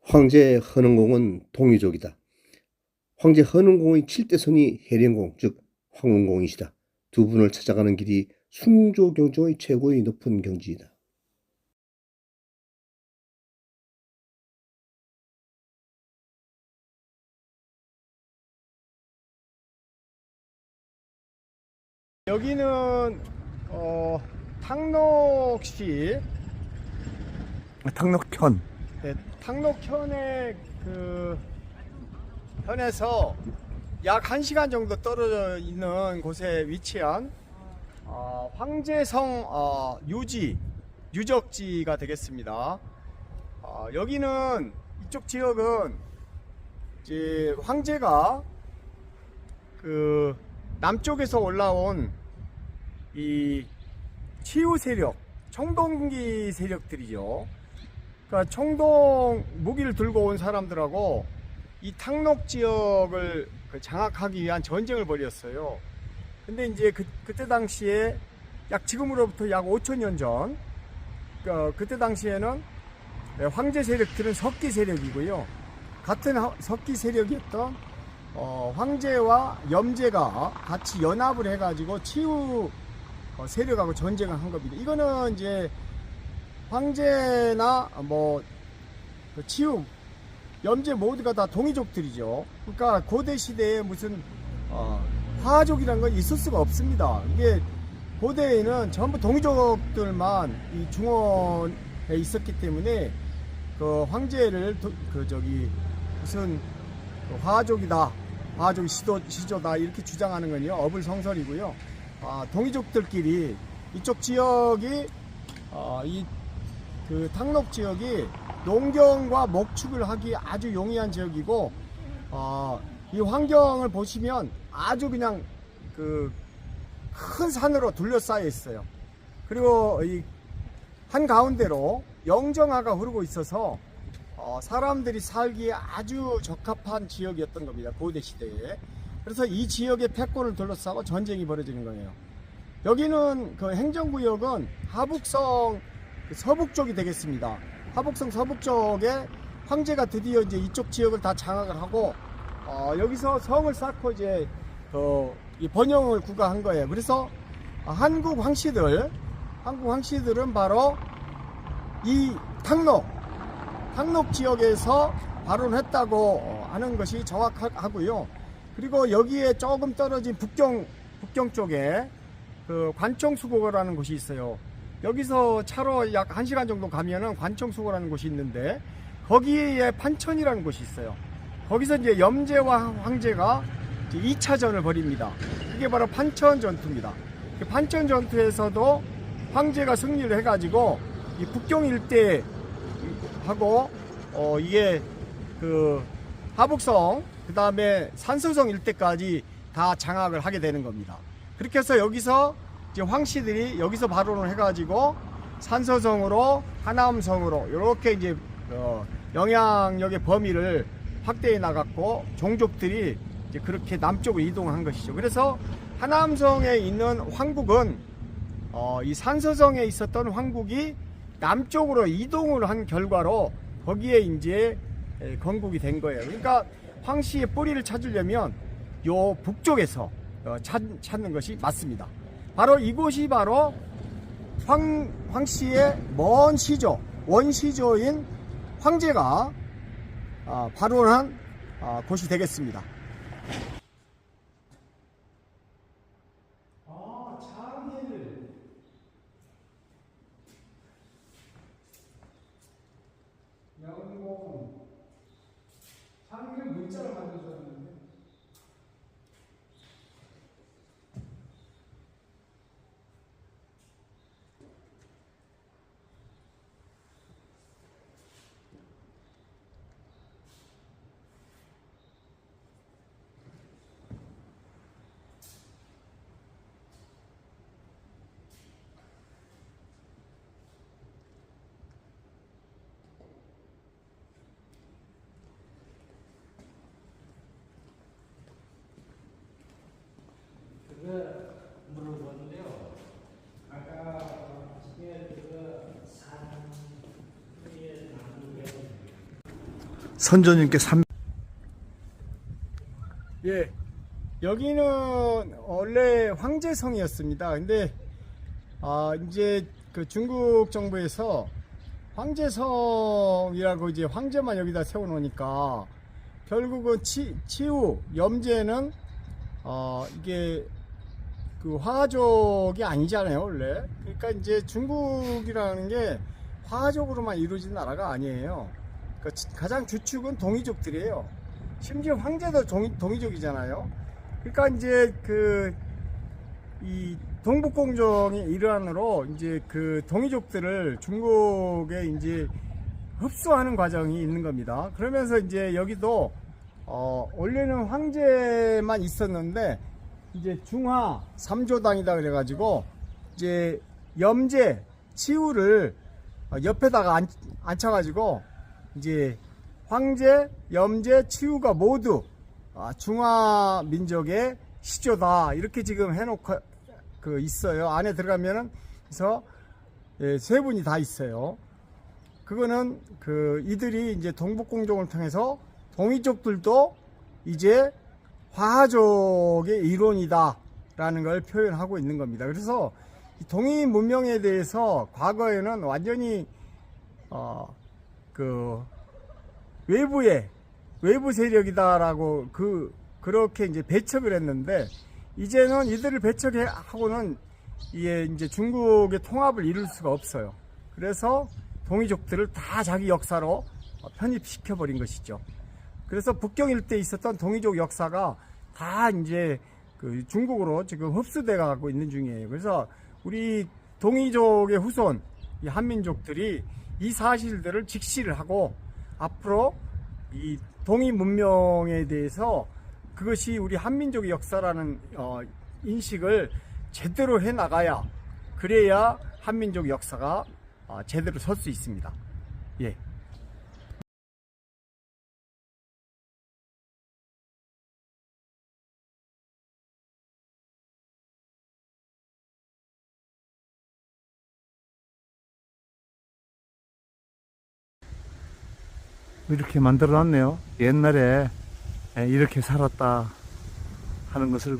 황제 헌흥공은 동이족이다. 황제 헌흥공의 7대 손이 해령공 즉 황운공이시다. 두 분을 찾아가는 길이 숭조 경정의 최고의 높은 경지이다. 여기는 탕록시, 탕록현. 네, 탕록현의 그 현에서 약 1시간 정도 떨어져 있는 곳에 위치한 황제성 유적지가 되겠습니다. 여기는 이쪽 지역은 이제 황제가 그 남쪽에서 올라온 이 치유 세력, 청동기 세력들이죠. 그러니까 청동 무기를 들고 온 사람들하고 이 탕록 지역을 장악하기 위한 전쟁을 벌였어요. 근데 이제 그때 당시에 지금으로부터 약 5,000년 전, 그때 당시에는 황제 세력들은 석기 세력이고요. 같은 석기 세력이었던 황제와 염제가 같이 연합을 해가지고 치유 세력하고 전쟁을 한 겁니다. 이거는 이제 황제나 치유, 염제 모두가 다 동이족들이죠. 그러니까 고대 시대에 무슨 화족이라는 건 있을 수가 없습니다. 이게 고대에는 전부 동이족들만 이 중원에 있었기 때문에 그 황제를 무슨 화족이다, 화족이 시조다 이렇게 주장하는 건요 어불성설이고요. 동이족들끼리 이쪽 지역이 그 탕록 지역이 농경과 목축을 하기 아주 용이한 지역이고, 이 환경을 보시면 아주 그냥 그 큰 산으로 둘러싸여 있어요. 그리고 이 한가운데로 영정하가 흐르고 있어서 사람들이 살기에 아주 적합한 지역이었던 겁니다. 고대 시대에. 그래서 이 지역의 패권을 둘러싸고 전쟁이 벌어지는 거예요. 여기는 그 행정구역은 하북성 서북쪽이 되겠습니다. 하북성 서북쪽에 황제가 드디어 이제 이쪽 지역을 다 장악을 하고 여기서 성을 쌓고 이제 이 번영을 구가한 거예요. 그래서 한국 황씨들은 바로 이 탕록 지역에서 발원했다고 하는 것이 정확하고요. 그리고 여기에 조금 떨어진 북경 쪽에 그 관청수고라는 곳이 있어요. 여기서 차로 약 1시간 정도 가면은 관청수고라는 곳이 있는데, 거기에 판천이라는 곳이 있어요. 거기서 이제 염제와 황제가 2차전을 벌입니다. 그게 바로 판천 전투입니다. 판천 전투에서도 황제가 승리를 해가지고 이 북경 일대 하고 이게 그 하북성, 그 다음에 산서성 일대까지 다 장악을 하게 되는 겁니다. 그렇게 해서 여기서 이제 황씨들이 여기서 발원을 해가지고 산서성으로 하남성으로 이렇게 이제 영향력의 범위를 확대해 나갔고, 종족들이 이제 그렇게 남쪽으로 이동한 것이죠. 그래서 하남성에 있는 황국은 이 산서성에 있었던 황국이 남쪽으로 이동을 한 결과로 거기에 이제 건국이 된 거예요. 그러니까 황씨의 뿌리를 찾으려면 요 북쪽에서 찾는 것이 맞습니다. 바로 이곳이 바로 황씨의 먼 시조, 원시조인 황제가 발원한 곳이 되겠습니다. 장일. 영공. 장일은 문자를 만들어줬는데. 물어보는데요. 아까 집에 산 위에 나무에 선조님께 예, 여기는 원래 황제성이었습니다. 근데 이제 그 중국 정부에서 황제성이라고 이제 황제만 여기다 세워놓으니까 결국은 치우 염제는 이게 그 화족이 아니잖아요, 원래. 그러니까 이제 중국이라는 게 화족으로만 이루어진 나라가 아니에요. 그러니까 가장 주축은 동이족들이에요. 심지어 황제도 동이족이잖아요. 그러니까 이제 이 동북공정의 일환으로 이제 그 동이족들을 중국에 이제 흡수하는 과정이 있는 겁니다. 그러면서 이제 여기도 원래는 황제만 있었는데 이제 중화 삼조당이다 그래가지고 이제 염제 치우를 옆에다가 앉혀가지고 이제 황제, 염제, 치우가 모두 중화 민족의 시조다 이렇게 지금 해놓고 있어요. 안에 들어가면은 그래서 세 분이 다 있어요. 그거는 이들이 이제 동북공정을 통해서 동이족들도 이제 화족의 일원이다라는 걸 표현하고 있는 겁니다. 그래서 이 동이 문명에 대해서 과거에는 완전히 외부 세력이다라고 그렇게 이제 배척을 했는데 이제는 이들을 배척하고는 이제 중국의 통합을 이룰 수가 없어요. 그래서 동이족들을 다 자기 역사로 편입시켜 버린 것이죠. 그래서 북경 일대에 있었던 동이족 역사가 다 이제 중국으로 지금 흡수돼 가고 있는 중이에요. 그래서 우리 동이족의 후손 이 한민족들이 이 사실들을 직시를 하고 앞으로 이 동이 문명에 대해서 그것이 우리 한민족의 역사라는 인식을 제대로 해 나가야 그래야 한민족 역사가 제대로 설 수 있습니다. 예. 이렇게 만들어 놨네요. 옛날에 이렇게 살았다 하는 것을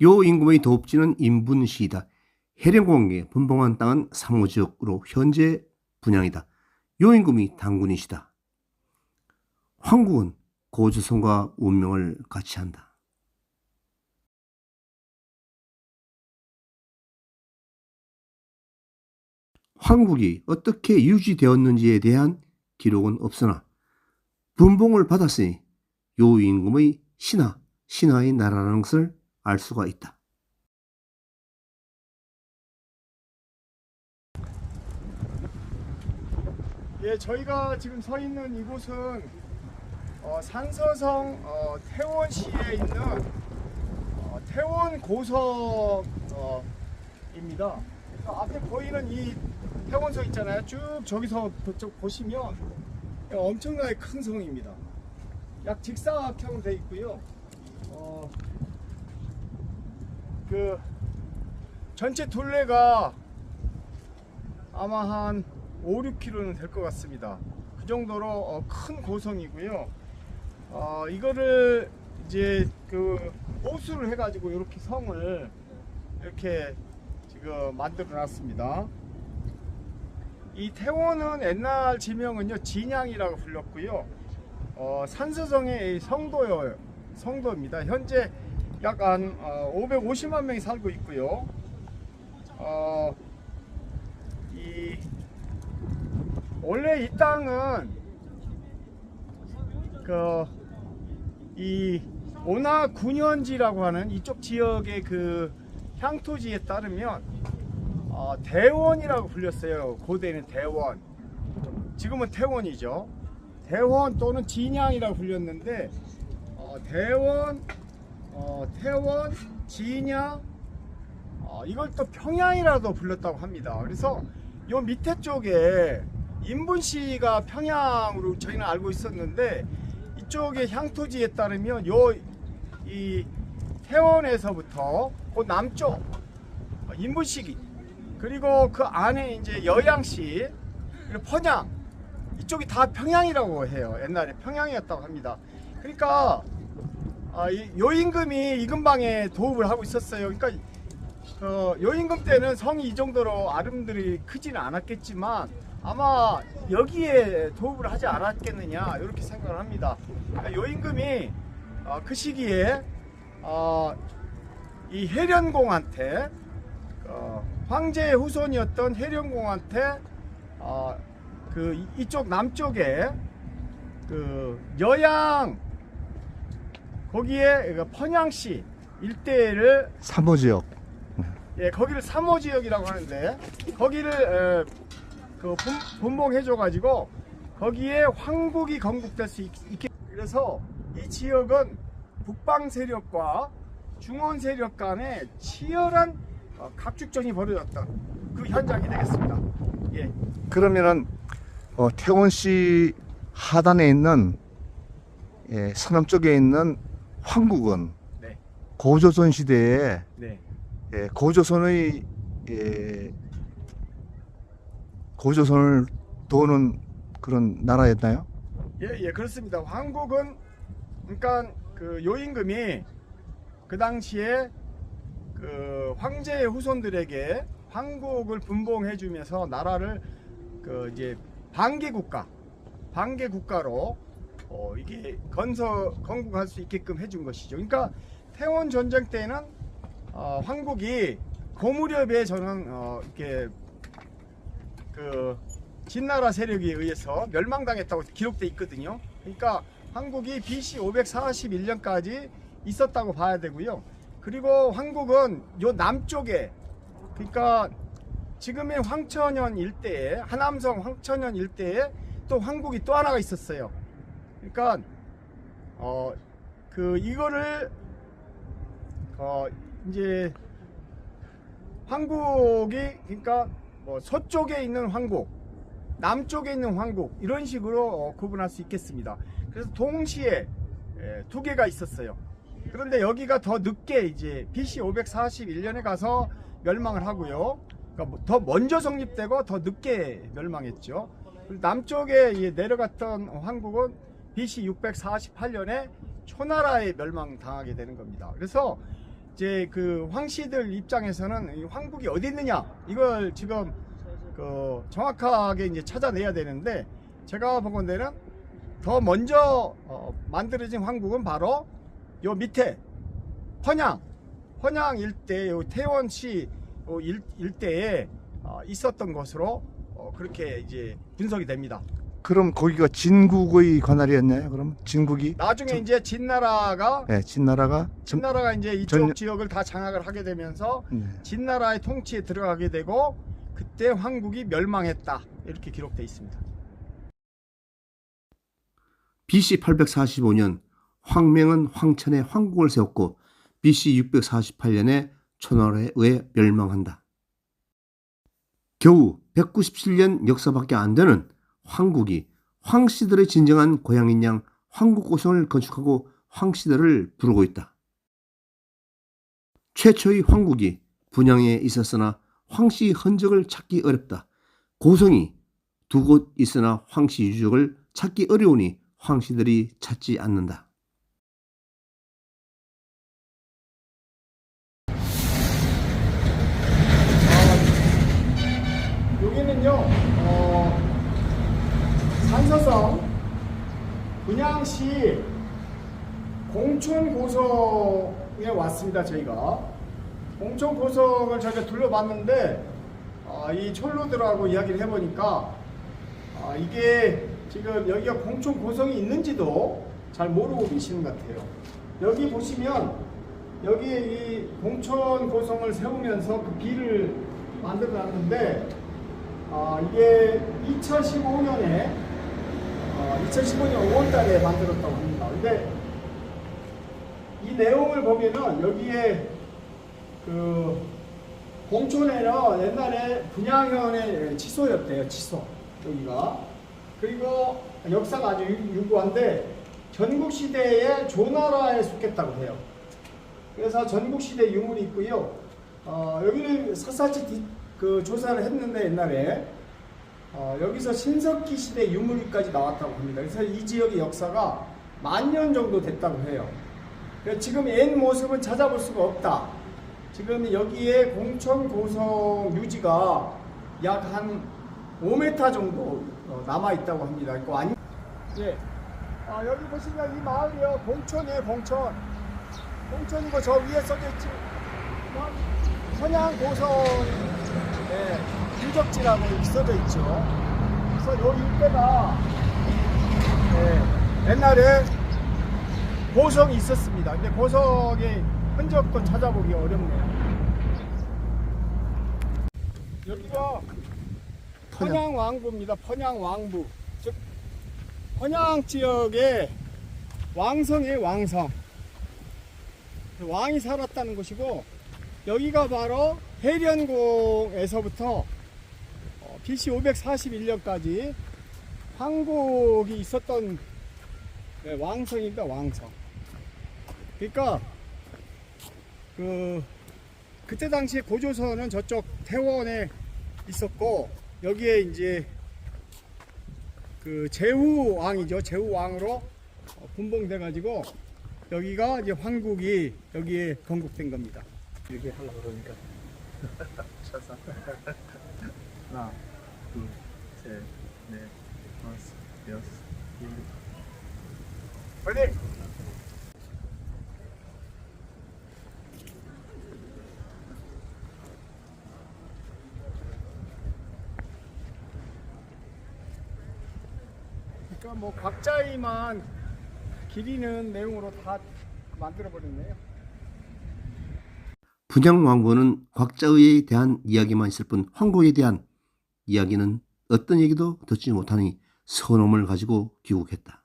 요 임금의 도읍지는 인분시이다. 해령공에 분봉한 땅은 상호지역으로 현재 분양이다. 요 임금이 당군이시다. 황국은 고조선과 운명을 같이 한다. 황국이 어떻게 유지되었는지에 대한 기록은 없으나 분봉을 받았으니 요 임금의 신하의 나라라는 것을 알 수가 있다. 예, 저희가 지금 서 있는 이곳은 산서성 태원시에 있는 태원 고성입니다. 그래서 앞에 보이는 이 태원성 있잖아요. 쭉 저기서 그쪽 보시면 엄청나게 큰 성입니다. 약 직사각형으로 되어 있고요. 전체 둘레가 아마 한 5, 6km는 될 것 같습니다. 그 정도로 큰 고성이고요. 이거를 이제 호수를 해가지고 이렇게 성을 이렇게 지금 만들어 놨습니다. 이 태원은 옛날 지명은요 진양이라고 불렸고요. 산서성의 성도입니다. 현재 약 한 550만 명이 살고 있고요. 원래 이 땅은 이 오나 군현지라고 하는 이쪽 지역의 그 향토지에 따르면 대원이라고 불렸어요. 고대는 대원, 지금은 태원이죠. 대원 또는 진양이라고 불렸는데 대원, 태원, 진양, 이걸 또 평양이라도 불렀다고 합니다. 그래서 요 밑에 쪽에 인분시가 평양으로 저희는 알고 있었는데, 이쪽의 향토지에 따르면 이 태원에서부터 그 남쪽 인분시, 그리고 그 안에 이제 여양시, 그리고 번양, 이쪽이 다 평양이라고 해요. 옛날에 평양이었다고 합니다. 그러니까 요 임금이 이 근방에 도읍을 하고 있었어요. 그러니까 요 임금 때는 성이 이 정도로 아름들이 크지는 않았겠지만 아마 여기에 도읍을 하지 않았겠느냐, 이렇게 생각을 합니다. 그러니까 요 임금이 그 시기에 이 해련공한테, 황제의 후손이었던 해련공한테 그 이쪽 남쪽에 그 여양, 거기에 번양시 일대를 삼호지역. 예, 거기를 삼호지역이라고 하는데, 거기를 분봉해줘 가지고 거기에 황국이 건국될 수 있게. 그래서 이 지역은 북방 세력과 중원 세력 간에 치열한 각축전이 벌어졌던 그 현장이 되겠습니다. 예. 그러면은 태원시 하단에 있는 서남 쪽에 있는 황국은 네. 고조선 시대에 네. 고조선을 도우는 그런 나라였나요? 예, 그렇습니다. 황국은, 그러니까 그 요임금이 그 당시에 그 황제의 후손들에게 황국을 분봉해 주면서 나라를 그 이제 반개국가로 이게 건국할 수 있게끔 해준 것이죠. 그러니까 태원 전쟁 때는 황국이 그 무렵에 저는 이렇게 그 진나라 세력에 의해서 멸망당했다고 기록돼 있거든요. 그러니까 황국이 BC 541년까지 있었다고 봐야 되고요. 그리고 황국은 요 남쪽에, 그러니까 지금의 황천현 일대에, 하남성 황천현 일대에 또 황국이 또 하나가 있었어요. 그러니까 이거를 이제 황국이, 그러니까 뭐 서쪽에 있는 황국, 남쪽에 있는 황국, 이런 식으로 구분할 수 있겠습니다. 그래서 동시에 두 개가 있었어요. 그런데 여기가 더 늦게 이제 BC 541년에 가서 멸망을 하고요. 그러니까 더 먼저 성립되고 더 늦게 멸망했죠. 남쪽에 내려갔던 황국은 BC 648년에 초나라에 멸망당하게 되는 겁니다. 그래서 이제 그 황씨들 입장에서는 이 황국이 어디 있느냐, 이걸 지금 정확하게 이제 찾아내야 되는데, 제가 보건대는 더 먼저 만들어진 황국은 바로 요 밑에 헌양 일대, 요 태원시 일대에 있었던 것으로 그렇게 이제 분석이 됩니다. 그럼 거기가 진국의 관할이었나요? 그럼 진국이 나중에 이제 진나라가 이제 이쪽 지역을 다 장악을 하게 되면서 진나라의 통치에 들어가게 되고, 그때 황국이 멸망했다, 이렇게 기록되어 있습니다. BC 845년 황맹은 황천에 황국을 세웠고 BC 648년에 초나라에 의해 멸망한다. 겨우 197년 역사밖에 안 되는 황국이 황씨들의 진정한 고향인 양 황국고성을 건축하고 황씨들을 부르고 있다. 최초의 황국이 분양에 있었으나 황씨 흔적을 찾기 어렵다. 고성이 두 곳 있으나 황씨 유적을 찾기 어려우니 황씨들이 찾지 않는다. 여기는요, 산서성 분양시 공촌고성에 왔습니다. 저희가 공촌고성을 저희가 둘러봤는데, 이 촐로들하고 이야기를 해보니까 이게 지금 여기가 공촌고성이 있는지도 잘 모르고 계시는 것 같아요. 여기 보시면 여기에 이 공천 고성을 세우면서 그 비를 만들어 놨는데 이게 2015년에 2015년 5월달에 만들었다고 합니다. 근데 이 내용을 보면은 여기에 그 공촌에는 옛날에 분양현의 치소였대요. 치소 여기가. 그리고 역사가 아주 유구한데 전국시대의 조나라에 속했다고 해요. 그래서 전국시대 유물이 있고요. 여기는 샅샅이 그 조사를 했는데 옛날에 여기서 신석기 시대 유물까지 나왔다고 합니다. 그래서 이 지역의 역사가 10,000년 정도 됐다고 해요. 지금 옛 모습은 찾아볼 수가 없다. 지금 여기에 공천 고성 유지가 약 한 5m 정도 남아 있다고 합니다. 예. 여기 보시면 이 마을이요. 공천이에요, 공천. 공천이고 저 위에 써져 있지. 선양 고성 유적지라고 이렇게 써져 있죠. 그래서 요 일대가 옛날에 고성이 있었습니다. 근데 고성의 흔적도 찾아보기 어렵네요. 여기가 펀양 왕부입니다. 펀양 왕부. 즉 펀양 지역의 왕성의 왕성. 왕이 살았다는 곳이고 여기가 바로 해련공에서부터 BC 541년까지 황국이 있었던 왕성입니다. 왕성. 그러니까 그때 당시에 고조선은 저쪽 태원에 있었고 여기에 이제 그 제후왕이죠. 제후왕으로 분봉돼 가지고 여기가 이제 황국이 여기에 건국된 겁니다. 이렇게 하려고 그러니까. 쳐서. 하나, 둘, 셋, 넷, 다섯, 여섯, 일곱. 빨리! 그러니까 뭐 각자의만 기리는 내용으로 다 만들어 버렸네요. 분양왕고는 곽자의에 대한 이야기만 있을 뿐 황국에 대한 이야기는 어떤 얘기도 듣지 못하니 서놈을 가지고 귀국했다.